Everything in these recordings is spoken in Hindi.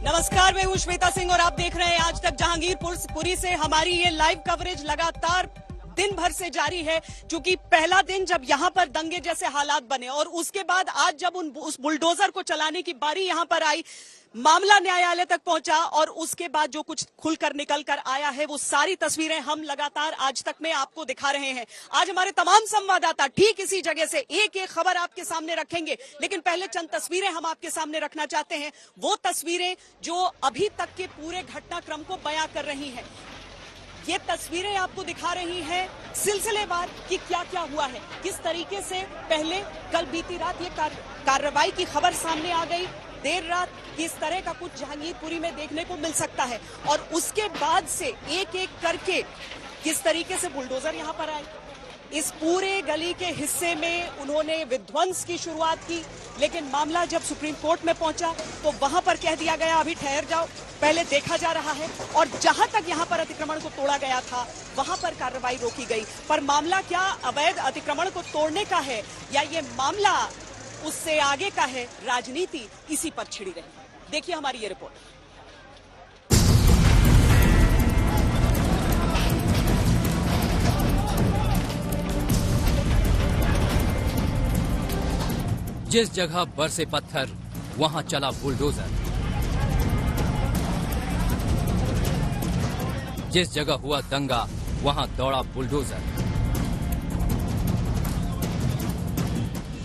नमस्कार, मैं हूं श्वेता सिंह और आप देख रहे हैं आज तक जहांगीरपुरी से हमारी ये लाइव कवरेज लगातार दिन भर से जारी है। क्योंकि पहला दिन जब यहां पर दंगे जैसे हालात बने और उसके बाद आज जब उस बुलडोजर को चलाने की बारी यहां पर आई, मामला न्यायालय तक पहुंचा और उसके बाद जो कुछ खुलकर निकल कर आया है वो सारी तस्वीरें हम लगातार आज तक में आपको दिखा रहे हैं। आज हमारे तमाम संवाददाता ठीक इसी जगह से एक एक खबर आपके सामने रखेंगे, लेकिन पहले चंद तस्वीरें हम आपके सामने रखना चाहते हैं। वो तस्वीरें जो अभी तक के पूरे घटनाक्रम को बयां कर रही हैं। ये तस्वीरें आपको दिखा रही हैं सिलसिलेवार कि क्या क्या हुआ है, किस तरीके से पहले कल बीती रात ये कार्रवाई की खबर सामने आ गई, देर रात किस तरह का कुछ जहांगीरपुरी में देखने को मिल सकता है और उसके बाद से एक एक करके किस तरीके से बुलडोजर यहां पर आए। इस पूरे गली के हिस्से में उन्होंने विध्वंस की शुरुआत की, लेकिन मामला जब सुप्रीम कोर्ट में पहुंचा तो वहां पर कह दिया गया अभी ठहर जाओ, पहले देखा जा रहा है। और जहां तक यहां पर अतिक्रमण को तोड़ा गया था वहां पर कार्रवाई रोकी गई। पर मामला क्या अवैध अतिक्रमण को तोड़ने का है या ये मामला उससे आगे का है, राजनीति इसी पर छिड़ी रही। देखिए हमारी ये रिपोर्ट। जिस जगह बरसे पत्थर वहां चला बुलडोजर, जिस जगह हुआ दंगा वहां दौड़ा बुलडोजर।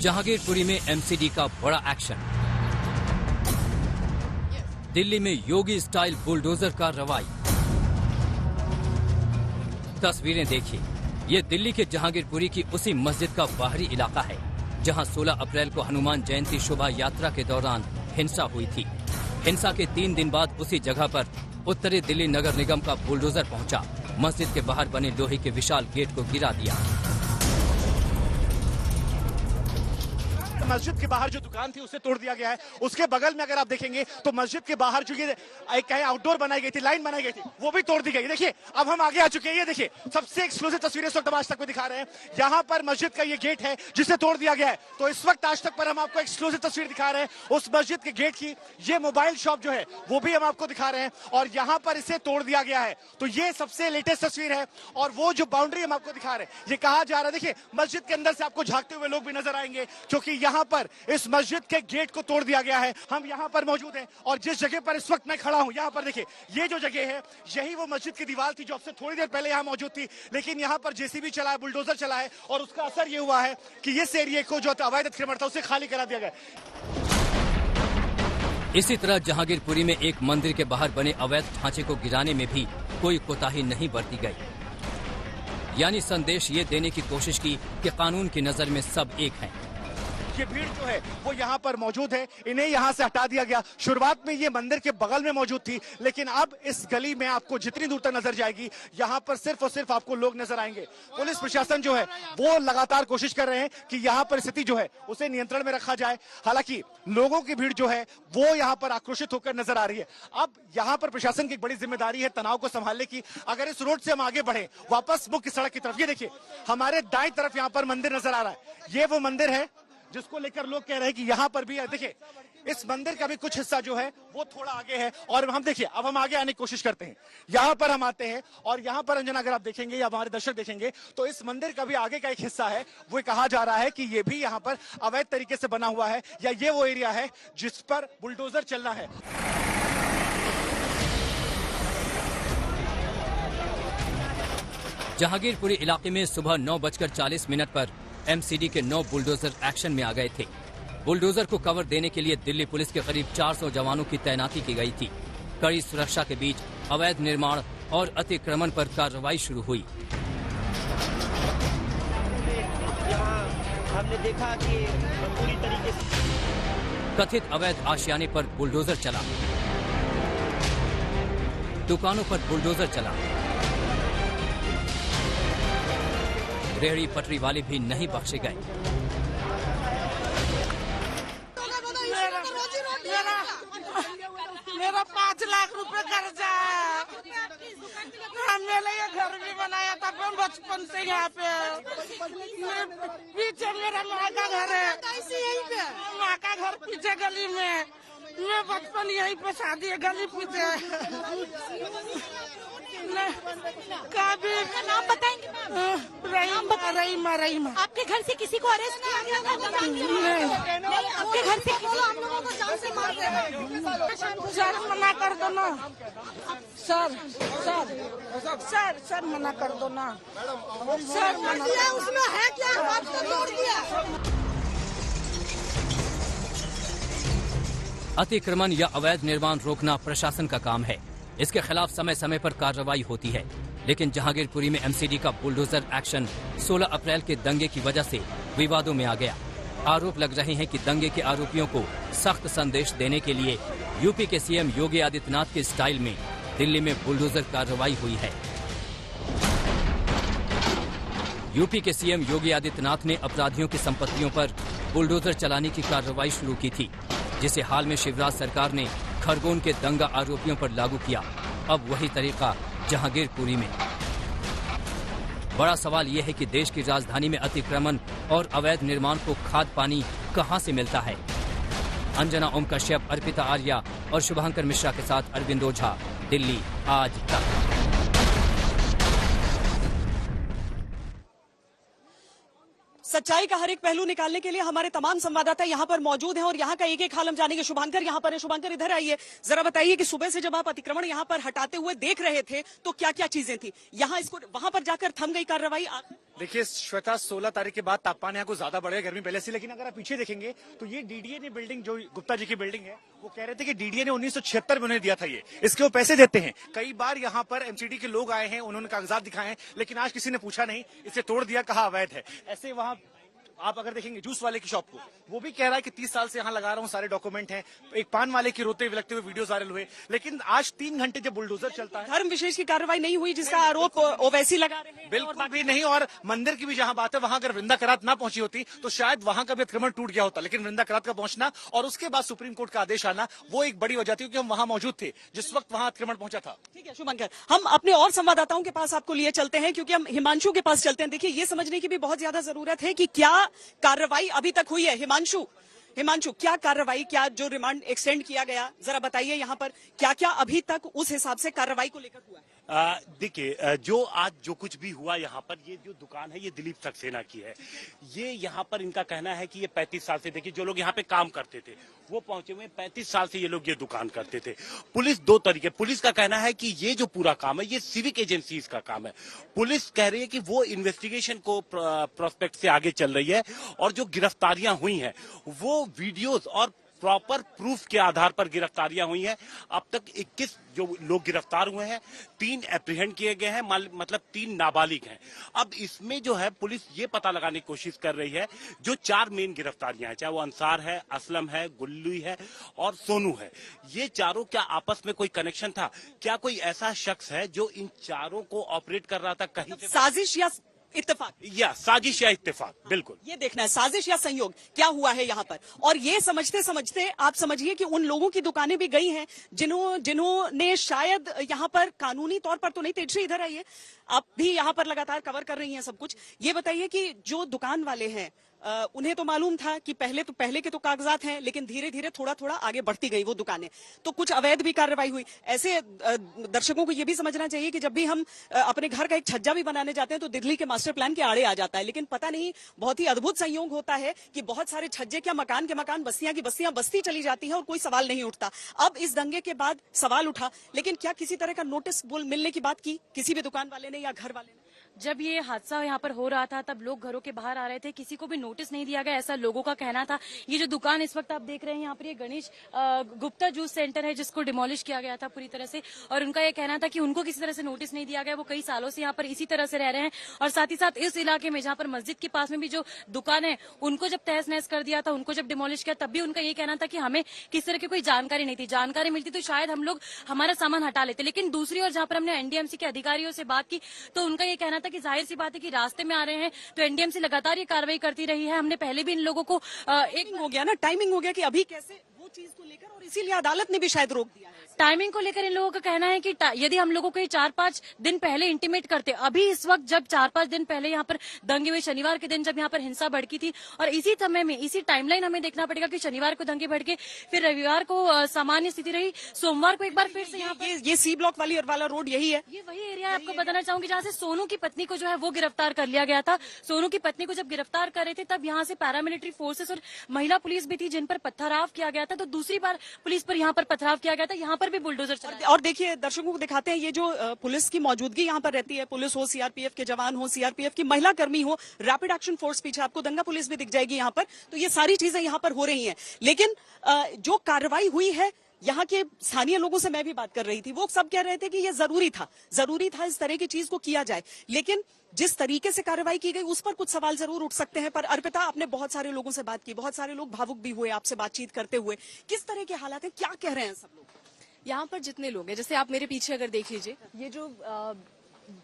जहांगीरपुरी में एमसीडी का बड़ा एक्शन। दिल्ली में योगी स्टाइल बुलडोजर का रवाई। तस्वीरें देखिए, ये दिल्ली के जहांगीरपुरी की उसी मस्जिद का बाहरी इलाका है जहां 16 अप्रैल को हनुमान जयंती शोभा यात्रा के दौरान हिंसा हुई थी। हिंसा के 3 दिन बाद उसी जगह पर उत्तरी दिल्ली नगर निगम का बुलडोजर पहुंचा, मस्जिद के बाहर बने लोहे के विशाल गेट को गिरा दिया। मस्जिद के बाहर जो दुकान थी उसे तोड़ दिया गया है। उसके बगल में अगर आप देखेंगे तो मस्जिद के बाहर जो ये एक कहे आउटडोर बनाई गई थी, लाइन बनाई गई थी, वो भी तोड़ दी गई। देखिए अब हम आगे आ चुके हैं। ये देखिए सबसे एक्सक्लूसिव तस्वीरें इस वक्त आज तक में दिखा रहे हैं। यहाँ पर मस्जिद का ये गेट है जिसे तोड़ दिया गया है। तो इस वक्त आज तक पर हम आपको एक्सक्लूसिव तस्वीर दिखा रहे हैं उस मस्जिद के गेट की। ये मोबाइल शॉप जो है वो भी हम आपको दिखा रहे हैं और यहाँ पर इसे तोड़ दिया गया है। तो ये सबसे लेटेस्ट तस्वीर है और वो जो बाउंड्री हम आपको दिखा रहे हैं, ये कहा जा रहा है। देखिए मस्जिद के अंदर से आपको झांकते हुए लोग भी नजर आएंगे क्योंकि यहाँ पर इस मस्जिद के गेट को तोड़ दिया गया है। हम यहाँ पर मौजूद हैं और जिस जगह पर इस वक्त मैं खड़ा हूँ, यहाँ पर देखिए ये जो जगह है यही वो मस्जिद की दीवार थी जो अब से थोड़ी देर पहले यहाँ मौजूद थी। लेकिन यहाँ पर जेसीबी चला है, बुलडोजर चला है और उसका असर ये हुआ है कि इस एरिया को जो अवैध अतिक्रमण था उसे खाली करा दिया गया। इसी तरह जहांगीरपुरी में एक मंदिर के बाहर बने अवैध ढांचे को गिराने में भी कोई कोताही नहीं बरती गई। यानी संदेश ये देने की कोशिश की कि कानून की नजर में सब एक हैं। ये भीड़ जो है वो यहाँ पर मौजूद है, इन्हें यहाँ से हटा दिया गया। शुरुआत में ये मंदिर के बगल में मौजूद थी, लेकिन अब इस गली में आपको जितनी दूर तक नजर जाएगी यहाँ पर सिर्फ और सिर्फ आपको लोग नजर आएंगे। पुलिस प्रशासन जो है वो लगातार कोशिश कर रहे हैं कि यहाँ पर स्थिति जो है उसे नियंत्रण में रखा जाए। हालांकि लोगों की भीड़ जो है वो यहाँ पर आक्रोशित होकर नजर आ रही है। अब यहाँ पर प्रशासन की एक बड़ी जिम्मेदारी है तनाव को संभालने की। अगर इस रोड से हम आगे बढ़े वापस मुख्य सड़क की तरफ, ये देखिए हमारे दाएं तरफ यहाँ पर मंदिर नजर आ रहा है। ये वो मंदिर है जिसको लेकर लोग कह रहे हैं कि यहाँ पर भी देखिए इस मंदिर का भी कुछ हिस्सा जो है वो थोड़ा आगे है। और हम देखिए अब हम आगे आने की कोशिश करते हैं। यहाँ पर हम आते हैं और यहाँ पर अंजना अगर आप देखेंगे या हमारे दर्शक देखेंगे तो इस मंदिर का भी आगे का एक हिस्सा है, वो कहा जा रहा है कि ये भी यहाँ पर अवैध तरीके से बना हुआ है या ये वो एरिया है जिस पर बुलडोजर चलना है। जहांगीरपुरी इलाके में सुबह 9:40 पर एमसीडी के 9 बुलडोजर एक्शन में आ गए थे। बुलडोजर को कवर देने के लिए दिल्ली पुलिस के करीब 400 जवानों की तैनाती की गई थी। कड़ी सुरक्षा के बीच अवैध निर्माण और अतिक्रमण पर कार्रवाई शुरू हुई। हमने देखा कि पूरी तरीके से कथित अवैध आशियाने पर बुलडोजर चला, दुकानों पर बुलडोजर चला, रेहड़ी पटरी वाले भी नहीं बख्शे गए। मेरा 5 लाख रुपए कर्जा है। हमने ये घर भी बनाया था बचपन से यहाँ पे। पीछे मेरा माँ का घर है, माँ का घर पीछे गली में। मैं बचपन यहीं पे शादी है, गली पीछे कभी नाम बताएंगे मैम? रहीमा। आपके घर से किसी को अरेस्ट किया गया था? नहीं, आपके घर से हम लोगों को जान से मार देगा। सर मना कर दो ना, सर मना कर दो ना, सर मना दिया उसमें है क्या? हाथ तो तोड़ दिया। अतिक्रमण या अवैध निर्माण रोकना प्रशासन का काम है। इसके खिलाफ समय समय पर कार्रवाई होती है, लेकिन जहांगीरपुरी में एमसीडी का बुलडोजर एक्शन 16 अप्रैल के दंगे की वजह से विवादों में आ गया। आरोप लग रहे हैं कि दंगे के आरोपियों को सख्त संदेश देने के लिए यूपी के सीएम योगी आदित्यनाथ के स्टाइल में दिल्ली में बुलडोजर कार्रवाई हुई है। यूपी के सीएम योगी आदित्यनाथ ने अपराधियों की संपत्तियों पर बुलडोजर चलाने की कार्रवाई शुरू की थी, जिसे हाल में शिवराज सरकार ने खरगोन के दंगा आरोपियों पर लागू किया। अब वही तरीका जहांगीरपुरी में। बड़ा सवाल यह है कि देश की राजधानी में अतिक्रमण और अवैध निर्माण को खाद पानी कहां से मिलता है। अंजना ओम कश्यप, अर्पिता आर्या और शुभांकर मिश्रा के साथ अरविंद ओझा, दिल्ली आज तक। सच्चाई का हर एक पहलू निकालने के लिए हमारे तमाम संवाददाता यहाँ पर मौजूद हैं और यहाँ का एक एक हाल हम जानेंगे। शुभांकर यहाँ पर है। शुभांकर इधर आइए, जरा बताइए कि सुबह से जब आप अतिक्रमण यहाँ पर हटाते हुए देख रहे थे तो क्या क्या चीजें थी यहाँ? इसको वहां पर जाकर थम गई कार्रवाई? देखिए श्वेता, 16 तारीख के बाद तापमान यहाँ को ज्यादा बढ़ेगा, गर्मी पहले से। लेकिन अगर आप पीछे देखेंगे तो ये डीडीए ने बिल्डिंग, जो गुप्ता जी की बिल्डिंग है, वो कह रहे थे कि डीडीए ने 1976 में उन्हें दिया था, ये इसके वो पैसे देते हैं। कई बार यहाँ पर एमसीडी के लोग आए हैं, उन्होंने कागजात दिखाए हैं, लेकिन आज किसी ने पूछा नहीं, इसे तोड़ दिया, कहा अवैध है। ऐसे वहाँ आप अगर देखेंगे जूस वाले की शॉप को, वो भी कह रहा है कि 30 साल से यहाँ लगा रहा हूँ, सारे डॉक्यूमेंट हैं। एक पान वाले की रोते बिलखते हुए वीडियो वायरल हुए। लेकिन आज 3 घंटे जब बुलडोजर चलता है, धर्म विशेष की कार्रवाई नहीं हुई जिसका आरोप ओवैसी लगा रहे हैं। बिल्कुल भी नहीं। और मंदिर की भी जहां बात है, वहां अगर वृंदा करात ना पहुंची होती तो शायद वहां का भी अतिक्रमण टूट गया होता। लेकिन वृंदा करात का पहुंचना और उसके बाद सुप्रीम कोर्ट का आदेश आना, वो एक बड़ी वजह थी, क्योंकि हम वहां मौजूद थे जिस वक्त वहां अतिक्रमण पहुंचा था। ठीक है शुभंकर, हम अपने और संवाददाताओं के पास आपको लिए चलते हैं, क्योंकि हम हिमांशु के पास चलते हैं। देखिए, ये समझने की भी बहुत ज्यादा जरूरत है कि क्या कार्रवाई अभी तक हुई है। हिमांशु, क्या कार्रवाई, क्या जो रिमांड एक्सटेंड किया गया, जरा बताइए यहाँ पर क्या क्या अभी तक उस हिसाब से कार्रवाई को लेकर हुआ है? देखिए, जो आज जो कुछ भी हुआ यहाँ पर, ये जो दुकान है ये दिलीप सक्सेना की है। ये यहाँ पर इनका कहना है कि ये 35 साल से, देखिए जो लोग यहाँ पे काम करते थे वो पहुंचे हुए 35 साल से ये लोग ये दुकान करते थे। पुलिस दो तरीके, पुलिस का कहना है कि ये जो पूरा काम है ये सिविक एजेंसीज का काम है। पुलिस कह रही है कि वो इन्वेस्टिगेशन को प्रोस्पेक्ट से आगे चल रही है, और जो गिरफ्तारियां हुई हैं वो वीडियोस और प्रॉपर प्रूफ के आधार पर गिरफ्तारियां हुई हैं। अब तक 21 जो लोग गिरफ्तार हुए हैं, 3 एप्रीहेंड किए गए हैं, मतलब 3 नाबालिग हैं। अब इसमें जो है पुलिस ये पता लगाने की कोशिश कर रही है, जो 4 मेन गिरफ्तारियां हैं, चाहे वो अंसार है, असलम है, गुल्लू है और सोनू है, ये चारों क्या आपस में कोई कनेक्शन था? क्या कोई ऐसा शख्स है जो इन चारों को ऑपरेट कर रहा था कहीं से? साजिश या इत्तेफाक, या साजिश या इत्तेफाक, बिल्कुल ये देखना है, साजिश या संयोग क्या हुआ है यहाँ पर। और ये समझते समझते आप समझिए कि उन लोगों की दुकानें भी गई हैं जिन्होंने शायद यहाँ पर कानूनी तौर पर तो नहीं, तेजश्री इधर आइए, आप भी यहाँ पर लगातार कवर कर रही हैं सब कुछ। ये बताइए कि जो दुकान वाले हैं उन्हें तो मालूम था कि पहले के तो कागजात हैं, लेकिन धीरे धीरे थोड़ा थोड़ा आगे बढ़ती गई वो दुकानें, तो कुछ अवैध भी कार्रवाई हुई। ऐसे दर्शकों को ये भी समझना चाहिए कि जब भी हम अपने घर का एक छज्जा भी बनाने जाते हैं तो दिल्ली के मास्टर प्लान के आड़े आ जाता है, लेकिन पता नहीं बहुत ही अद्भुत संयोग होता है कि बहुत सारे छज्जे क्या, मकान के मकान, बस्तियां की बस्तियां बस्ती चली जाती है और कोई सवाल नहीं उठता। अब इस दंगे के बाद सवाल उठा, लेकिन क्या किसी तरह का नोटिस मिलने की बात की किसी भी दुकान वाले ने या घर वाले ने? जब ये हादसा यहाँ पर हो रहा था तब लोग घरों के बाहर आ रहे थे, किसी को भी नोटिस नहीं दिया गया, ऐसा लोगों का कहना था। ये जो दुकान इस वक्त आप देख रहे हैं यहाँ पर, ये गणेश गुप्ता जूस सेंटर है जिसको डिमोलिश किया गया था पूरी तरह से, और उनका ये कहना था कि उनको किसी तरह से नोटिस नहीं दिया गया, वो कई सालों से यहाँ पर इसी तरह से रह रहे हैं। और साथ ही साथ इस इलाके में जहाँ पर मस्जिद के पास में भी जो दुकान है उनको जब तहस नहस कर दिया था, उनको जब डिमोलिश किया, तब भी उनका ये कहना था कि हमें किस तरह की कोई जानकारी नहीं थी, जानकारी मिलती तो शायद हम लोग हमारा सामान हटा लेते। लेकिन दूसरी ओर जहाँ पर हमने एनडीएमसी के अधिकारियों से बात की तो उनका ये कहना था कि जाहिर सी बात है कि रास्ते में आ रहे हैं तो एनडीएमसी लगातार ये कार्रवाई करती रही है। हमने पहले भी इन लोगों को एक हो गया ना, टाइमिंग हो गया कि अभी कैसे वो चीज को लेकर, और इसीलिए अदालत ने भी शायद रोक दिया है। टाइमिंग को लेकर इन लोगों का कहना है कि यदि हम लोगों को 4-5 दिन पहले इंटीमेट करते, अभी इस वक्त जब 4-5 दिन पहले यहाँ पर दंगे हुए, शनिवार के दिन जब यहाँ पर हिंसा भड़की थी, और इसी समय में इसी टाइमलाइन हमें देखना पड़ेगा कि शनिवार को दंगे भड़के, फिर रविवार को सामान्य स्थिति रही, सोमवार को एक बार फिर से यहाँ पर ये सी ब्लॉक वाला रोड यही है। ये वही एरिया है, आपको बताना चाहूंगी जहाँ से सोनू की पत्नी को जो है वो गिरफ्तार कर लिया गया था। सोनू की पत्नी को जब गिरफ्तार कर रहे थे तब यहाँ से पैरामिलिट्री फोर्सेस और महिला पुलिस भी थी जिन पर पथराव किया गया था। तो दूसरी बार पुलिस पर यहाँ पर पथराव किया गया था, यहाँ पर भी बुलडोजर चला। और देखिए, दर्शकों को दिखाते हैं ये जो पुलिस की मौजूदगी यहाँ पर रहती है, पुलिस हो, सीआरपीएफ के जवान हो, सीआरपीएफ की महिला कर्मी हो, रैपिड एक्शन फोर्स, पीछे आपको दंगा पुलिस भी दिख जाएगी यहाँ पर। तो ये सारी चीजें यहाँ पर हो रही हैं, लेकिन जो कार्रवाई हुई है, यहाँ के स्थानीय लोगों से मैं भी बात कर रही थी, वो सब कह रहे थे कि ये जरूरी था इस तरह की चीज को किया जाए, लेकिन जिस तरीके से कार्रवाई की गई उस पर कुछ सवाल जरूर उठ सकते हैं। पर अर्पिता, आपने बहुत सारे लोगों से बात की, बहुत सारे लोग भावुक भी हुए आपसे बातचीत करते हुए, किस तरह के हालात हैं, क्या कह रहे हैं सब लोग? यहाँ पर जितने लोग हैं, जैसे आप मेरे पीछे अगर देख लीजिए, ये जो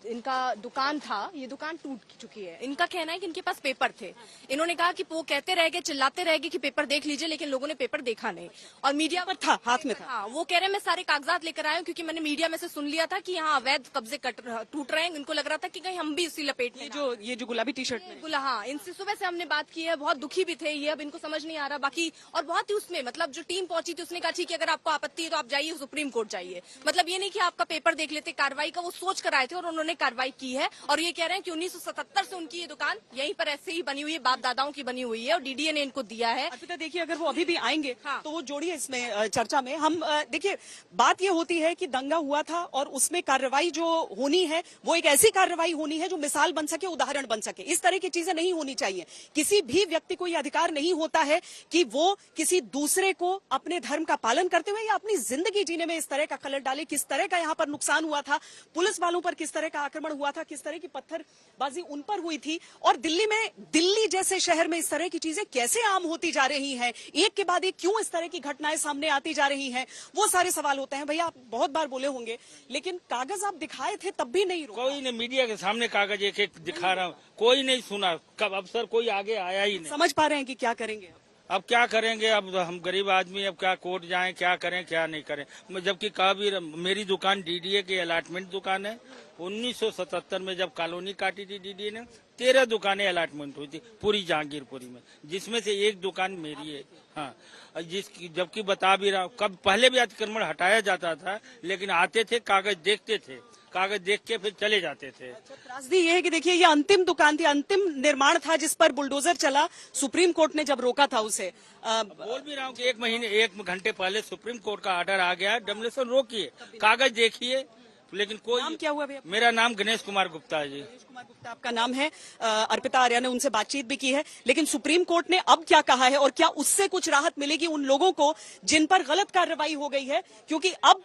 इनका दुकान था, ये दुकान टूट चुकी है। इनका कहना है कि इनके पास पेपर थे, इन्होंने कहा कि वो कहते रह गए, चिल्लाते रह गए कि पेपर देख लीजिए, लेकिन लोगों ने पेपर देखा नहीं। और मीडिया पर था, हाथ में था। हाँ, वो कह रहे हैं मैं सारे कागजात लेकर आया हूँ, क्योंकि मैंने मीडिया में से सुन लिया था कि यहाँ अवैध कब्जे टूट रहे हैं। इनको लग रहा था कि कहीं हम भी उसी लपेट में। ये जो गुलाबी टी शर्ट में, हाँ, इनसे सुबह से हमने बात की है, बहुत दुखी भी थे ये, अब इनको समझ नहीं आ रहा बाकी। और बहुत ही उसमें मतलब जो टीम पहुंची थी उसने कहा ठीक है, अगर आपको आपत्ति है तो आप जाइए सुप्रीम कोर्ट जाइए। मतलब ये नहीं कि आपका पेपर देख लेते, कार्रवाई का वो सोच कर आए थे और उन्होंने कार्रवाई की है। और ये कह रहे हैं कि 1977 से उनकी ये दुकान यहीं पर ऐसे ही बनी हुई है, बाप दादाओं की बनी हुई है, और डीडीए ने इनको दिया है। अर्पिता, देखिए, अगर वो अभी भी आएंगे हाँ। तो वो जोड़िए इसमें चर्चा में। हम देखिए, बात ये होती है कि दंगा हुआ था और उसमें कार्रवाई जो होनी है वो एक ऐसी कार्रवाई होनी है जो मिसाल बन सके, उदाहरण बन सके। इस तरह की चीजें नहीं होनी चाहिए। किसी भी व्यक्ति को यह अधिकार नहीं होता है कि वो किसी दूसरे को अपने धर्म का पालन करते हुए या अपनी जिंदगी जीने में इस तरह का खलल डाले। किस तरह का यहाँ पर नुकसान हुआ था, पुलिस वालों पर किस तरह का आक्रमण हुआ था, किस तरह की पत्थरबाजी उन पर हुई थी, और दिल्ली जैसे शहर में इस तरह की चीजें कैसे आम होती जा रही हैं, एक के बाद एक क्यों इस तरह की घटनाएं सामने आती जा रही हैं, वो सारे सवाल होते हैं। भैया, आप बहुत बार बोले होंगे, लेकिन कागज आप दिखाए थे तब भी नहीं रोका। कोई नहीं, मीडिया के सामने कागज एक एक दिखा रहा हूँ, कोई नहीं सुना, कब अफसर कोई आगे आया ही नहीं। समझ पा रहे हैं कि क्या करेंगे? अब क्या करेंगे, अब हम गरीब आदमी, अब क्या कोर्ट जाएं, क्या करें क्या नहीं करें। जबकि कहा भी मेरी दुकान डीडीए की अलॉटमेंट दुकान है। 1977 में जब कॉलोनी काटी थी डीडीए ने, 13 दुकानें अलॉटमेंट हुई थी पूरी जहांगीरपुरी में, जिसमें से एक दुकान मेरी है। हाँ, जबकि बता भी रहा, कब पहले भी अतिक्रमण हटाया जाता था, लेकिन आते थे, कागज देखते थे, कागज देख के फिर चले जाते थे। त्रासदी ये है कि देखिए, ये अंतिम दुकान थी, अंतिम निर्माण था जिस पर बुलडोजर चला। सुप्रीम कोर्ट ने जब रोका था उसे, बोल भी रहा हूँ कि 1 घंटे पहले सुप्रीम कोर्ट का ऑर्डर आ गया, डेमोलिशन रोकिए, कागज देखिए, लेकिन कोई। नाम क्या हुआ भैया? मेरा नाम गणेश कुमार गुप्ता है जी। गणेश कुमार गुप्ता आपका नाम है। अर्पिता आर्या ने उनसे बातचीत भी की है, लेकिन सुप्रीम कोर्ट ने अब क्या कहा है और क्या उससे कुछ राहत मिलेगी उन लोगों को जिन पर गलत कार्रवाई हो गई है, क्योंकि अब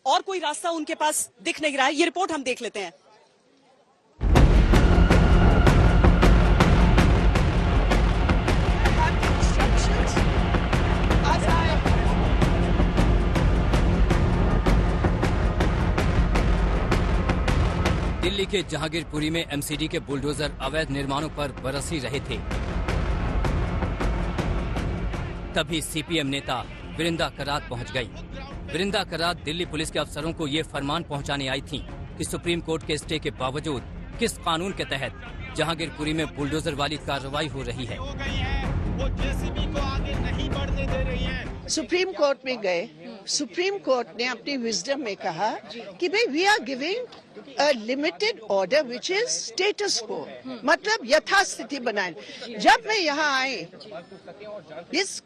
और कोई रास्ता उनके पास दिख नहीं रहा है। ये रिपोर्ट हम देख लेते हैं। दिल्ली के जहांगीरपुरी में एमसीडी के बुलडोजर अवैध निर्माणों पर बरस ही रहे थे। तभी सीपीएम नेता वृंदा करात पहुंच गई। वृंदा करात दिल्ली पुलिस के अफसरों को ये फरमान पहुंचाने आई थी कि सुप्रीम कोर्ट के स्टे के बावजूद किस कानून के तहत जहांगीरपुरी में बुलडोजर वाली कार्रवाई हो रही है। वो जेसीबी को आगे नहीं बढ़ने दे रही है। सुप्रीम कोर्ट में गए, सुप्रीम कोर्ट ने अपनी विजडम में कहा कि भाई we are giving a limited order which is status quo, मतलब यथास्थिति बनाए। जब मैं यहाँ आई इस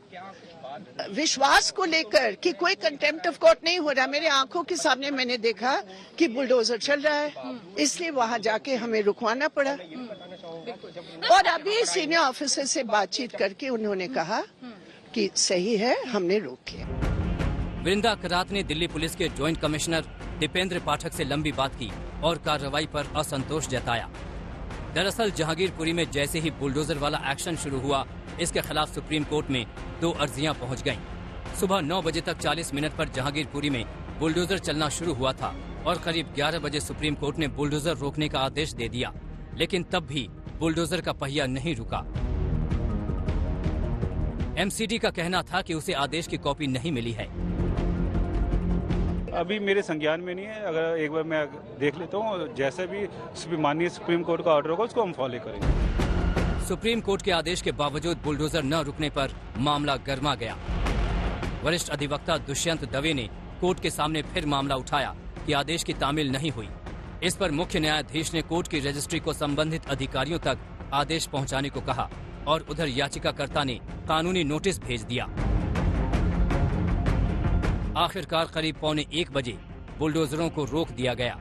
विश्वास को लेकर कि कोई कंटेम्प्ट ऑफ कोर्ट नहीं हो रहा, मेरे आंखों के सामने मैंने देखा कि बुलडोजर चल रहा है, इसलिए वहाँ जाके हमें रुकवाना पड़ा। और अभी सीनियर ऑफिसर से बातचीत करके उन्होंने कहा कि सही है, हमने रोक लिया। वृंदा करात ने दिल्ली पुलिस के ज्वाइंट कमिश्नर दीपेंद्र पाठक से लंबी बात की और कार्रवाई पर असंतोष जताया। दरअसल जहांगीरपुरी में जैसे ही बुलडोजर वाला एक्शन शुरू हुआ, इसके खिलाफ सुप्रीम कोर्ट में 2 अर्जियां पहुंच गईं। सुबह 9 बजे तक 40 मिनट पर जहांगीरपुरी में बुलडोजर चलना शुरू हुआ था और करीब 11 बजे सुप्रीम कोर्ट ने बुलडोजर रोकने का आदेश दे दिया, लेकिन तब भी बुलडोजर का पहिया नहीं रुका। एमसीडी का कहना था कि उसे आदेश की कॉपी नहीं मिली है। अभी मेरे संज्ञान में नहीं है, अगर एक बार मैं देख लेता हूँ, जैसे भी माननीय सुप्रीम कोर्ट का ऑर्डर होगा उसको हम फॉलो करेंगे। सुप्रीम कोर्ट के आदेश के बावजूद बुलडोजर न रुकने पर मामला गर्मा गया। वरिष्ठ अधिवक्ता दुष्यंत दवे ने कोर्ट के सामने फिर मामला उठाया कि आदेश की तामील नहीं हुई। इस पर मुख्य न्यायाधीश ने कोर्ट की रजिस्ट्री को संबंधित अधिकारियों तक आदेश पहुंचाने को कहा और उधर याचिकाकर्ता ने कानूनी नोटिस भेज दिया। आखिरकार करीब 1:15 बजे बुलडोजरों को रोक दिया गया।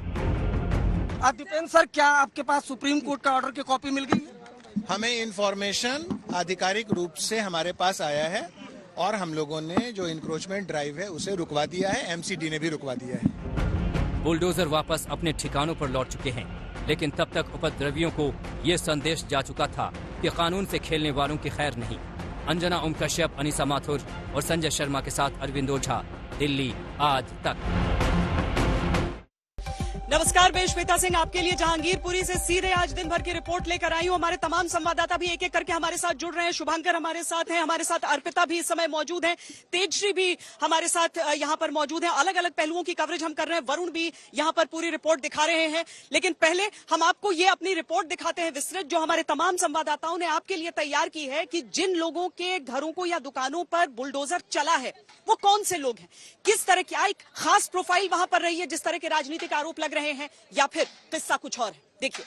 दीपेंद्र सर, क्या आपके पास सुप्रीम कोर्ट का ऑर्डर की कॉपी मिल गई है? हमें इन्फॉर्मेशन आधिकारिक रूप से हमारे पास आया है और हम लोगों ने जो इंक्रोचमेंट ड्राइव है उसे रुकवा दिया है, एमसीडी ने भी रुकवा दिया है। बुलडोजर वापस अपने ठिकानों पर लौट चुके हैं, लेकिन तब तक उपद्रवियों को ये संदेश जा चुका था कि कानून से खेलने वालों की खैर नहीं। अंजना ओम कश्यप, अनीसा माथुर और संजय शर्मा के साथ अरविंद ओझा, दिल्ली आज तक। नमस्कार, मैं श्वेता सिंह आपके लिए जहांगीरपुरी से सीधे आज दिन भर की रिपोर्ट लेकर आई हूं। हमारे तमाम संवाददाता भी एक एक करके हमारे साथ जुड़ रहे हैं। शुभांकर हमारे साथ हैं, हमारे साथ अर्पिता भी इस समय मौजूद हैं, तेजश्री भी हमारे साथ यहां पर मौजूद हैं। अलग अलग पहलुओं की कवरेज हम कर रहे हैं। वरुण भी यहां पर पूरी रिपोर्ट दिखा रहे हैं। लेकिन पहले हम आपको ये अपनी रिपोर्ट दिखाते हैं विस्तृत, जो हमारे तमाम संवाददाताओं ने आपके लिए तैयार की है कि जिन लोगों के घरों को या दुकानों पर बुलडोजर चला है वो कौन से लोग हैं, किस तरह की एक खास प्रोफाइल वहां पर रही है, जिस तरह के राजनीतिक आरोप लग रहे हैं, या फिर किस्सा कुछ और है। देखिए।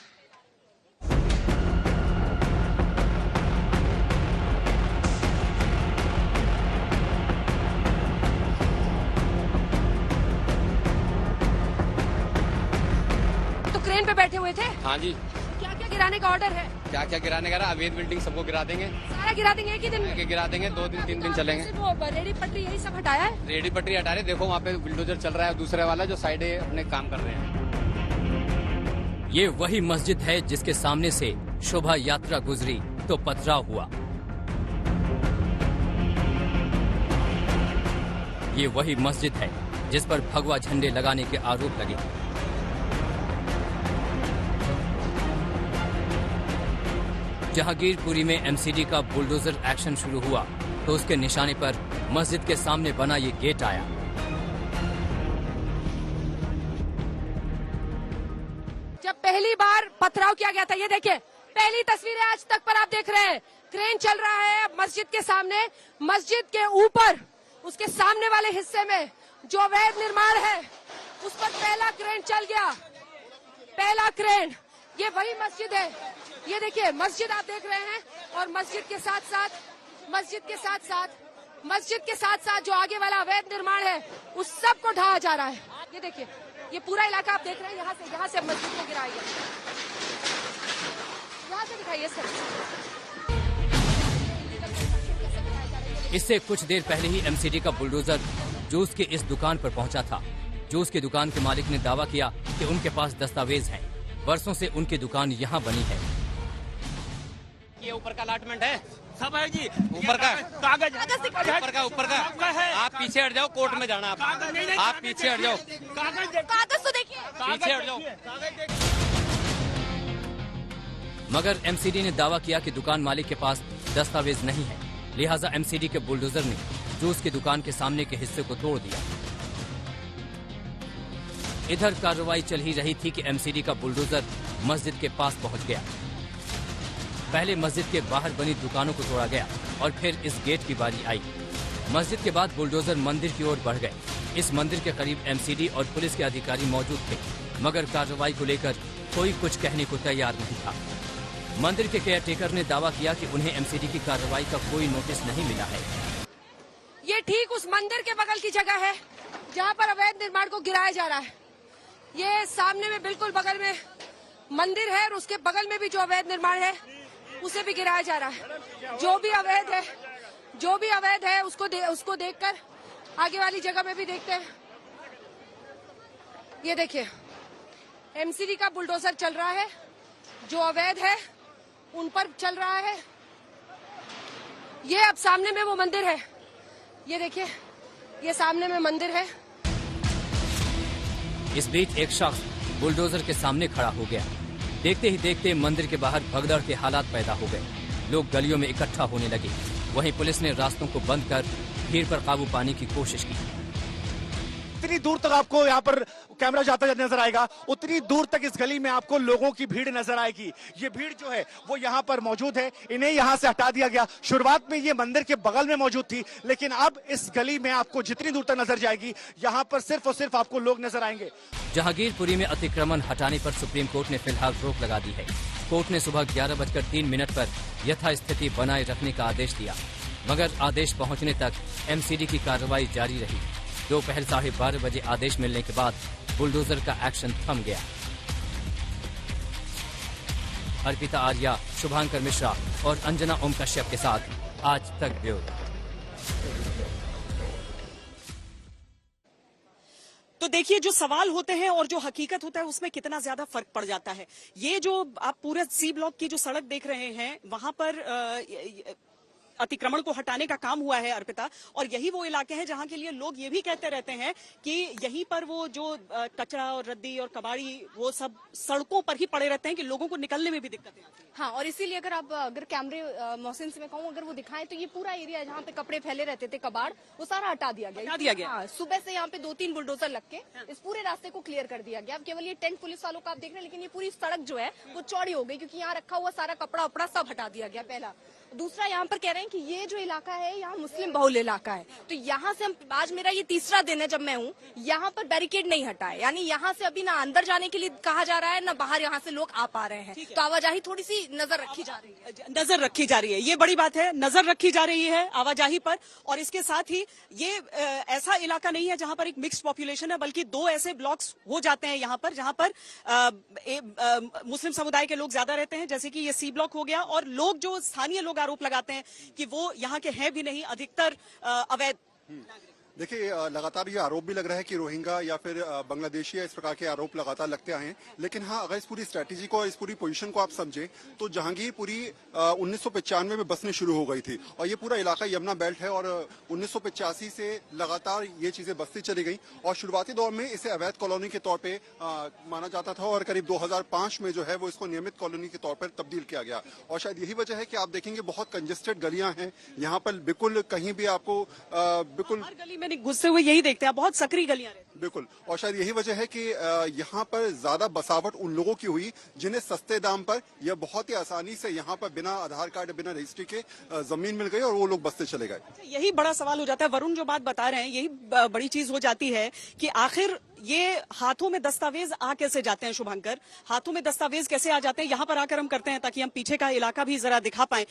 तो क्रेन पे बैठे हुए थे? हाँ जी। क्या क्या गिराने का ऑर्डर है? क्या क्या गिराने का? अवैध बिल्डिंग सबको गिरा देंगे। सारा गिरा देंगे एक ही दिन में? गिरा देंगे, 2 दिन 3 दिन चलेंगे। वो रेडी पटरी यही सब हटाया है? रेडी पटरी हटा रहे, देखो वहाँ पे बुलडोजर चल रहा है, दूसरे वाला जो साइड अपने काम कर रहे हैं। ये वही मस्जिद है जिसके सामने से शोभा यात्रा गुजरी तो पथराव हुआ। ये वही मस्जिद है जिस पर भगवा झंडे लगाने के आरोप लगे। जहांगीरपुरी में एमसीडी का बुलडोजर एक्शन शुरू हुआ तो उसके निशाने पर मस्जिद के सामने बना ये गेट आया। जब पहली बार पथराव किया गया था, ये देखिए पहली तस्वीरें आज तक पर आप देख रहे हैं। क्रेन चल रहा है मस्जिद के सामने, मस्जिद के ऊपर उसके सामने वाले हिस्से में जो अवैध निर्माण है उस पर पहला क्रेन चल गया। पहला क्रेन, ये वही मस्जिद है। ये देखिए मस्जिद आप देख रहे हैं और मस्जिद के साथ साथ जो आगे वाला अवैध निर्माण है उस सब को ढाया जा रहा है। ये देखिए ये पूरा इलाका आप देख रहे हैं, यहाँ से मस्जिद को गिराया गया। यहाँ से दिखाइए सर। इससे कुछ देर पहले ही एमसीडी का बुलडोजर जूस की इस दुकान पर पहुंचा था। जूस की दुकान के मालिक ने दावा किया कि उनके पास दस्तावेज हैं। वर्षों से उनकी दुकान यहाँ बनी है। ये ऊपर का अलाटमेंट है, सब है जी। ऊपर का कागज ऊपर का आप पीछे हट जाओ, कोर्ट में जाना आप पीछे हट जाओ। कागज तो देखिए, पीछे हट जाओ। मगर एमसीडी ने दावा किया कि दुकान मालिक के पास दस्तावेज नहीं है, लिहाजा एमसीडी के बुलडोजर ने जूस की दुकान के सामने के हिस्से को तोड़ दिया। इधर कार्रवाई चल ही रही थी कि एमसीडी का बुलडोजर मस्जिद के पास पहुंच गया। पहले मस्जिद के बाहर बनी दुकानों को तोड़ा गया और फिर इस गेट की बारी आई। मस्जिद के बाद बुलडोजर मंदिर की ओर बढ़ गए। इस मंदिर के करीब एमसीडी और पुलिस के अधिकारी मौजूद थे, मगर कार्रवाई को लेकर कोई कुछ कहने को तैयार नहीं था। मंदिर के केयरटेकर ने दावा किया कि उन्हें एमसीडी की कार्रवाई का कोई नोटिस नहीं मिला है। ये ठीक उस मंदिर के बगल की जगह है जहाँ पर अवैध निर्माण को गिराया जा रहा है। ये सामने में बिल्कुल बगल में मंदिर है और उसके बगल में भी जो अवैध निर्माण है उसे भी गिराया जा रहा है। जो भी अवैध है उसको देखकर आगे वाली जगह में भी देखते हैं। ये देखिए एमसीडी का बुलडोजर चल रहा है, जो अवैध है उन पर चल रहा है। ये अब सामने में वो मंदिर है, ये देखिए ये सामने में मंदिर है। इस बीच एक शख्स बुलडोजर के सामने खड़ा हो गया। देखते ही देखते मंदिर के बाहर भगदड़ के हालात पैदा हो गए। लोग गलियों में इकट्ठा होने लगे। वहीं पुलिस ने रास्तों को बंद कर भीड़ पर काबू पाने की कोशिश की। जितनी दूर तक आपको यहाँ पर कैमरा जाता नजर आएगा, उतनी दूर तक इस गली में आपको लोगों की भीड़ नजर आएगी। ये भीड़ जो है वो यहाँ पर मौजूद है, इन्हें यहाँ से हटा दिया गया। शुरुआत में ये मंदिर के बगल में मौजूद थी, लेकिन अब इस गली में आपको जितनी दूर तक नजर जाएगी, यहाँ पर सिर्फ और सिर्फ आपको लोग नजर आएंगे। जहांगीरपुरी में अतिक्रमण हटाने पर सुप्रीम कोर्ट ने फिलहाल रोक लगा दी है। कोर्ट ने सुबह 11:03 पर यथास्थिति बनाए रखने का आदेश दिया, मगर आदेश पहुंचने तक एमसीडी की कार्रवाई जारी रही। दोपहर 12:30 बजे आदेश मिलने के बाद बुलडोजर का एक्शन थम गया। अर्पिता आर्या, शुभांकर मिश्रा और अंजना ओम कश्यप के साथ आज तक ब्यूरो। तो देखिए, जो सवाल होते हैं और जो हकीकत होता है उसमें कितना ज्यादा फर्क पड़ जाता है। ये जो आप पूरे सी ब्लॉक की जो सड़क देख रहे हैं, वहां पर अतिक्रमण को हटाने का काम हुआ है अर्पिता, और यही वो इलाके हैं जहां के लिए लोग ये भी कहते रहते हैं कि यहीं पर वो जो कचरा और रद्दी और कबाड़ी वो सब सड़कों पर ही पड़े रहते हैं कि लोगों को निकलने में भी दिक्कतें आती हैं। हाँ, और इसीलिए अगर कैमरे मोहसिन से मैं कहूँ, अगर वो दिखाएं तो ये पूरा एरिया जहाँ पे कपड़े फैले रहते थे, कबाड़, वो सारा हटा दिया गया। हाँ, सुबह से यहाँ पे 2-3 बुलडोजर लग के इस पूरे रास्ते को क्लियर कर दिया गया। अब केवल ये टेंट पुलिस वालों का आप देख रहे हैं, लेकिन ये पूरी सड़क जो है वो चौड़ी हो गई, क्योंकि यहाँ रखा हुआ सारा कपड़ा उपड़ा सब हटा दिया गया। पहला, दूसरा, यहाँ पर कह रहे हैं कि ये जो इलाका है यहाँ मुस्लिम बहुल इलाका है, तो यहाँ से हम, आज मेरा ये तीसरा दिन है जब मैं हूँ, यहाँ पर बैरिकेड नहीं हटा है, यानी यहाँ से अभी ना अंदर जाने के लिए कहा जा रहा है, ना बाहर यहाँ से लोग आ पा रहे हैं। तो आवाजाही थोड़ी सी नजर रखी जा रही है। नजर रखी जा रही है, ये बड़ी बात है, नजर रखी जा रही है आवाजाही पर। और इसके साथ ही ये ऐसा इलाका नहीं है जहां पर एक मिक्स्ड पॉपुलेशन है, बल्कि दो ऐसे ब्लॉक्स हो जाते हैं यहाँ पर जहां पर मुस्लिम समुदाय के लोग ज्यादा रहते हैं, जैसे कि ये सी ब्लॉक हो गया। और लोग जो स्थानीय लोग आरोप लगाते हैं कि वो यहाँ के हैं भी नहीं, अधिकतर अवैध। देखिए, लगातार ये आरोप भी लग रहा है कि रोहिंग्या या फिर बांग्लादेशी इस प्रकार के आरोप लगातार लगते आए हैं। लेकिन हाँ, अगर इस पूरी स्ट्रैटेजी को, इस पूरी पोजीशन को आप समझें तो जहांगीरपुरी 1995 में बसने शुरू हो गई थी, और ये पूरा इलाका यमुना बेल्ट है, और 1985 से लगातार ये चीजें बसती चली गई। और शुरुआती दौर में इसे अवैध कॉलोनी के तौर पर माना जाता था, और करीब 2005 में जो है वो इसको नियमित कॉलोनी के तौर पर तब्दील किया गया। और शायद यही वजह है कि आप देखेंगे बहुत कंजेस्टेड गलियां हैं यहाँ पर, बिल्कुल कहीं भी आपको बिल्कुल घुसते हुए यही देखते हैं, बहुत सक्रिय गलियां रहती हैं। बिल्कुल, और शायद यही वजह है कि यहाँ पर ज्यादा बसावट उन लोगों की हुई जिन्हें सस्ते दाम पर या बहुत ही आसानी से यहाँ पर बिना आधार कार्ड, बिना रजिस्ट्री के जमीन मिल गई, और वो लोग बसते चले गए। यही बड़ा सवाल हो जाता है, वरुण जो बात बता रहे हैं, यही बड़ी चीज हो जाती है कि आखिर ये हाथों में दस्तावेज आ कैसे जाते हैं। शुभंकर, हाथों में दस्तावेज कैसे आ जाते हैं? यहाँ पर आकर हम करते हैं ताकि हम पीछे का इलाका भी जरा दिखा पाएं।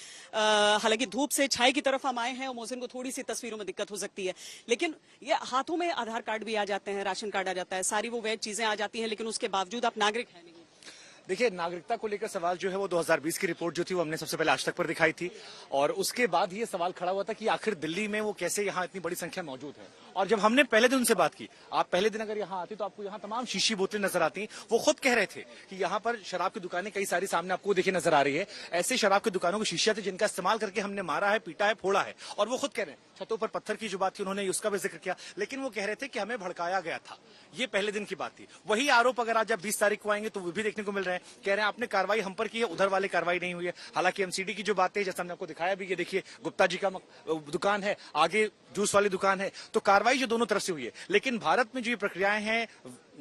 हालांकि धूप से छाई की तरफ हम आए हैं और मोहसिन को थोड़ी सी तस्वीरों में दिक्कत हो सकती है, लेकिन ये हाथों में आधार कार्ड भी आ जाते हैं, राशन कार्ड आ जाता है, सारी वो वैध चीजें आ जाती हैं, लेकिन उसके बावजूद आप नागरिक हैं नहीं। देखिए, नागरिकता को लेकर सवाल जो है वो 2020 की रिपोर्ट जो थी वो हमने सबसे पहले आज तक पर दिखाई थी, और उसके बाद ये सवाल खड़ा हुआ था कि आखिर दिल्ली में वो कैसे यहाँ इतनी बड़ी संख्या मौजूद है। और जब हमने पहले दिन उनसे बात की, आप पहले दिन अगर यहाँ आते तो आपको यहाँ तमाम शीशी बोतलें नजर आती। वो खुद कह रहे थे कि यहाँ पर शराब की दुकानें कई सारी सामने आपको देखिए नजर आ रही है, ऐसे शराब की दुकानों की शीशियां थी जिनका इस्तेमाल करके हमने मारा है, पीटा है, फोड़ा है। और वो खुद कह रहे हैं, छतों पर पत्थर की जो बात थी उन्होंने उसका भी जिक्र किया, लेकिन वो कह रहे थे कि हमें भड़काया गया था। ये पहले दिन की बात थी। वही आरोप अगर आज जब 20 तारीख को आएंगे तो वो भी देखने को मिल रहे हैं। कह रहे हैं आपने कार्रवाई हम पर की है, उधर वाली कार्रवाई नहीं हुई है। हालांकि एमसीडी की जो बात है, जैसा हमने आपको दिखाया भी, ये देखिए गुप्ता जी का दुकान है, आगे जूस वाली दुकान है, तो कार्रवाई जो दोनों तरफ से हुई है। लेकिन भारत में जो ये प्रक्रियाएं हैं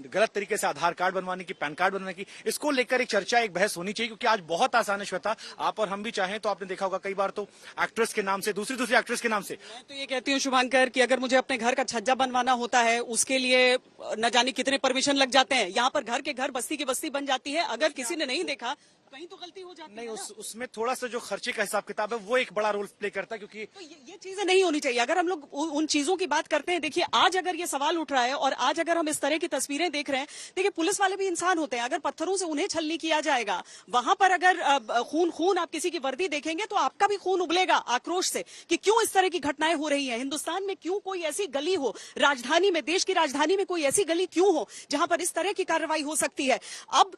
गलत तरीके से आधार कार्ड बनवाने की, पैन कार्ड बनवाने की, इसको लेकर एक चर्चा, एक बहस होनी चाहिए, क्योंकि आज बहुत आसान है श्वेता, आप और हम भी चाहें तो आपने देखा होगा कई बार तो एक्ट्रेस के नाम से, दूसरी एक्ट्रेस के नाम से। मैं तो ये कहती हूँ शुभांकर कि अगर मुझे अपने घर का छज्जा बनवाना होता है, उसके लिए न जाने कितने परमिशन लग जाते हैं। यहाँ पर घर के घर, बस्ती की बस्ती बन जाती है। अगर किसी ने नहीं देखा कहीं तो गलती हो जाती है। नहीं, उसमें थोड़ा सा जो खर्चे का हिसाब किताब है वो एक बड़ा रोल प्ले करता है, क्योंकि तो ये चीजें नहीं होनी चाहिए। अगर हम लोग उन चीजों की बात करते हैं, देखिए आज अगर ये सवाल उठ रहा है और आज अगर हम इस तरह की तस्वीरें देख रहे हैं, देखिए पुलिस वाले भी इंसान होते हैं। अगर पत्थरों से उन्हें छलनी किया जाएगा, वहां पर अगर खून आप किसी की वर्दी देखेंगे तो आपका भी खून उबलेगा आक्रोश से कि क्यों इस तरह की घटनाएं हो रही हैं। हिंदुस्तान में क्यों कोई ऐसी गली हो, राजधानी में, देश की राजधानी में कोई ऐसी गली क्यों हो जहां पर इस तरह की कार्रवाई हो सकती है। अब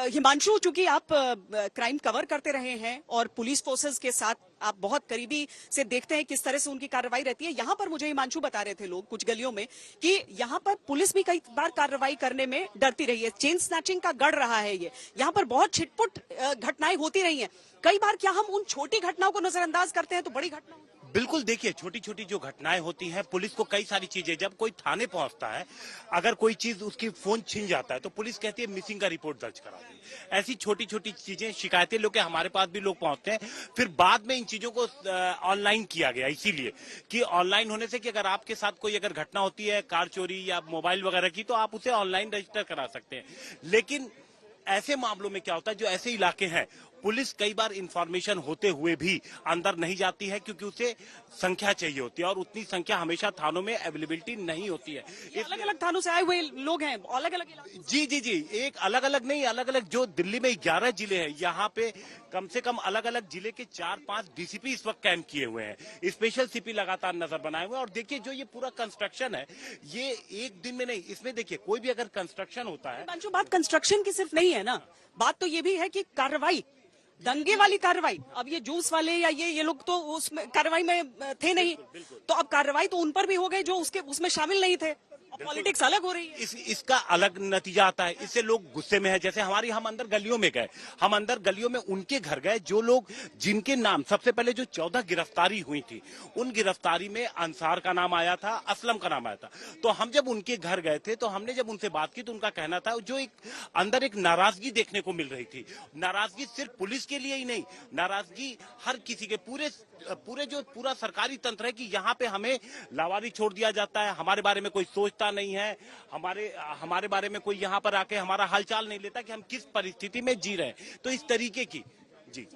हिमांशु, चूंकि चूंकि आप क्राइम कवर करते रहे हैं और पुलिस फोर्सेस के साथ आप बहुत करीबी से देखते हैं किस तरह से उनकी कार्रवाई रहती है। यहाँ पर मुझे हिमांशु बता रहे थे लोग कुछ गलियों में कि यहाँ पर पुलिस भी कई बार कार्रवाई करने में डरती रही है। चेन स्नैचिंग का गढ़ रहा है ये। यहाँ पर बहुत छिटपुट घटनाएं होती रही हैं। कई बार क्या हम उन छोटी घटनाओं को नजरअंदाज करते हैं तो बड़ी घटना होती है? बिल्कुल, देखिए छोटी छोटी जो घटनाएं होती हैं, पुलिस को कई सारी चीजें, जब कोई थाने पहुंचता है, अगर कोई चीज उसकी फोन छिन जाता है तो पुलिस कहती है मिसिंग का रिपोर्ट दर्ज करा दी। ऐसी छोटी छोटी चीजें, शिकायतें लेके हमारे पास भी लोग पहुंचते हैं। फिर बाद में इन चीजों को ऑनलाइन किया गया, इसीलिए कि ऑनलाइन होने से कि अगर आपके साथ कोई अगर घटना होती है कार चोरी या मोबाइल वगैरह की, तो आप उसे ऑनलाइन रजिस्टर करा सकते हैं। लेकिन ऐसे मामलों में क्या होता है, जो ऐसे इलाके हैं, पुलिस कई बार इंफॉर्मेशन होते हुए भी अंदर नहीं जाती है क्योंकि उसे संख्या चाहिए होती है और उतनी संख्या हमेशा थानों में अवेलेबिलिटी नहीं होती है। अलग अलग थानों से आए हुए लोग हैं, अलग अलग। जी, एक अलग अलग नहीं, अलग अलग जो दिल्ली में 11 जिले हैं, यहाँ पे कम से कम अलग अलग जिले के 4-5 डीसीपी इस वक्त कैंप किए हुए हैं। स्पेशल सीपी लगातार नजर बनाए हुए हैं। और देखिए जो ये पूरा कंस्ट्रक्शन है, ये एक दिन में नहीं, इसमें देखिए कोई भी अगर कंस्ट्रक्शन होता है। बात कंस्ट्रक्शन की सिर्फ नहीं है ना, बात तो ये भी है कि कार्रवाई, दंगे वाली कार्रवाई। अब ये जूस वाले या ये लोग तो उसमें कार्रवाई में थे नहीं, तो अब कार्रवाई तो उन पर भी हो गई जो उसमें शामिल नहीं थे। पॉलिटिक्स अलग हो रही है। इसका अलग नतीजा आता है। इससे लोग गुस्से में है। जैसे हम अंदर गलियों में गए, हम अंदर गलियों में उनके घर गए जो लोग, जिनके नाम सबसे पहले जो 14 गिरफ्तारी हुई थी, उन गिरफ्तारी में अंसार का नाम आया था, असलम का नाम आया था। तो हम जब उनके घर गए थे तो हमने जब उनसे बात की तो उनका कहना था जो एक अंदर एक नाराजगी देखने को मिल रही थी। नाराजगी सिर्फ पुलिस के लिए ही नहीं, नाराजगी हर किसी के, पूरे जो पूरा सरकारी तंत्र है कि यहाँ पे हमें लावारी छोड़ दिया जाता है, हमारे बारे में कोई सोचता नहीं है, हमारे बारे में कोई यहाँ पर आके हमारा हालचाल नहीं लेता कि हम किस परिस्थिति में जी रहे हैं। तो इस तरीके की जी।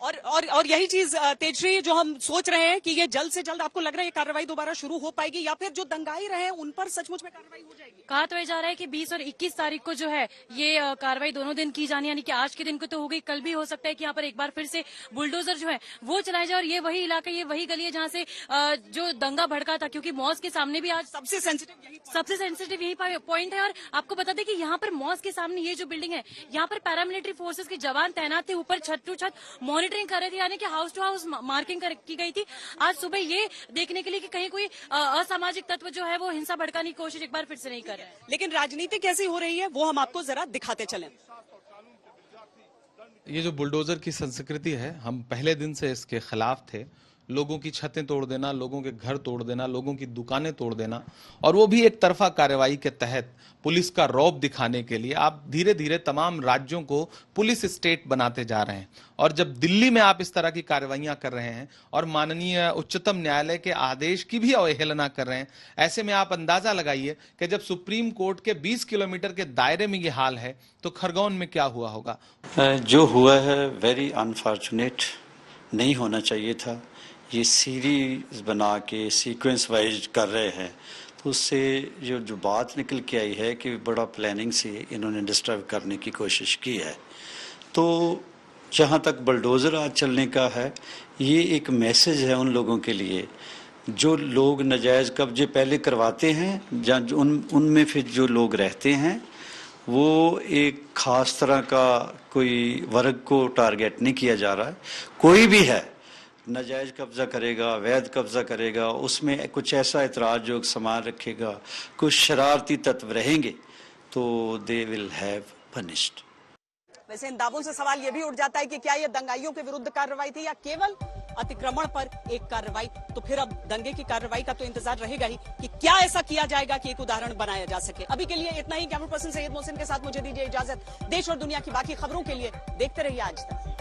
और यही चीज तेजश्री जो हम सोच रहे हैं कि ये जल्द से जल्द, आपको लग रहा है ये कार्रवाई दोबारा शुरू हो पाएगी या फिर जो दंगाई रहे उन पर सचमुच में कार्रवाई हो जाएगी? कहा तो ये जा रहा है कि 20 और 21 तारीख को जो है ये कार्रवाई दोनों दिन की जानी, यानी कि आज के दिन को तो हो गई, कल भी हो सकता है कि यहाँ पर एक बार फिर से बुलडोजर जो है वो चलाया जाए। और ये वही इलाका, ये वही गली है जहाँ से जो दंगा भड़का था, क्योंकि मॉस्क के सामने भी आज सबसे सेंसिटिव यही पॉइंट है। और आपको बता दें कि यहाँ पर मॉस्क के सामने ये जो बिल्डिंग है, यहाँ पर पैरामिलिट्री फोर्सेज के जवान तैनात थे, ऊपर छत टू छत मॉनिटरिंग कर रहे थे, यानी कि हाउस टू हाउस मार्किंग की गई थी आज सुबह, ये देखने के लिए कि कहीं कोई असामाजिक तत्व जो है वो हिंसा भड़काने की कोशिश एक बार फिर से नहीं कर रहे हैं। लेकिन राजनीति कैसी हो रही है वो हम आपको जरा दिखाते चलें। ये जो बुलडोजर की संस्कृति है, हम पहले दिन से इसके खिलाफ थे। लोगों की छतें तोड़ देना, लोगों के घर तोड़ देना, लोगों की दुकानें तोड़ देना, और वो भी एक तरफा कार्रवाई के तहत पुलिस का रौब दिखाने के लिए आप धीरे धीरे तमाम राज्यों को पुलिस स्टेट बनाते जा रहे हैं। और जब दिल्ली में आप इस तरह की कार्रवाइयां कर रहे हैं और माननीय उच्चतम न्यायालय के आदेश की भी अवहेलना कर रहे हैं, ऐसे में आप अंदाजा लगाइए कि जब सुप्रीम कोर्ट के 20 किलोमीटर के दायरे में ये हाल है तो खरगोन में क्या हुआ होगा। जो हुआ है वेरी अनफॉर्चुनेट, नहीं होना चाहिए था। ये सीरीज बना के सीक्वेंस वाइज कर रहे हैं, तो उससे जो बात निकल के आई है कि बड़ा प्लानिंग से इन्होंने डिस्टर्ब करने की कोशिश की है। तो जहाँ तक बुलडोज़र आज चलने का है, ये एक मैसेज है उन लोगों के लिए जो लोग नाजायज़ कब्जे पहले करवाते हैं, जहाँ उनमें फिर जो लोग रहते हैं वो एक ख़ास तरह का कोई वर्ग को टारगेट नहीं किया जा रहा है। कोई भी है नाजायज कब्जा करेगा, अवैध कब्जा करेगा, उसमें कुछ ऐसा ऐतराज जो सामान रखेगा, कुछ शरारती तत्व रहेंगे, तो दे विल हैव पनिश्ड। वैसे इन दावों से सवाल ये भी उठ जाता है कि क्या ये दंगाइयों के विरुद्ध कार्रवाई थी या केवल अतिक्रमण पर एक कार्रवाई? तो फिर अब दंगे की कार्रवाई का तो इंतजार रहेगा ही कि क्या ऐसा किया जाएगा कि एक उदाहरण बनाया जा सके। अभी के लिए इतना ही। कैमरा पर्सन सैयद मोहसिन के साथ मुझे दीजिए इजाजत। देश और दुनिया की बाकी खबरों के लिए देखते रहिए आज तक।